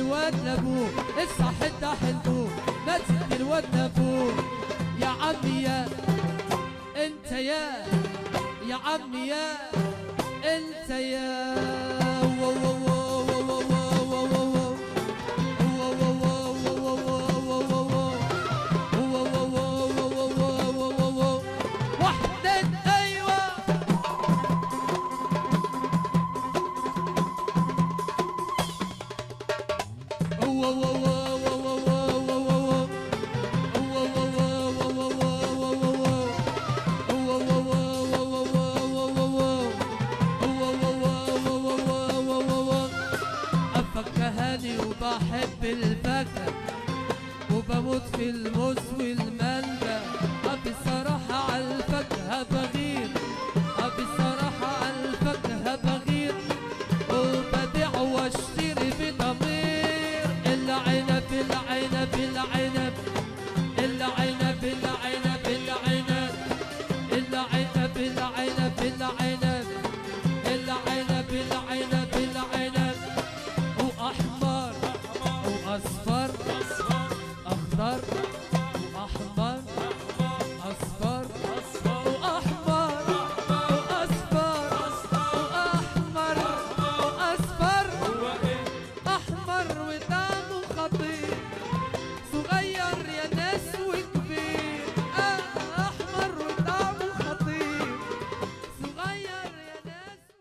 الواد لابوه، الصح ده حلوه، ما تدي الواد لابوه. يا عمي يا انت يا عمي يا انت يا وبحب الفاكهة وبموت في الموز والمانجا. بصراحة على الفاكهة بغير، بصراحة على الفاكهة بغير، وببيع واشتري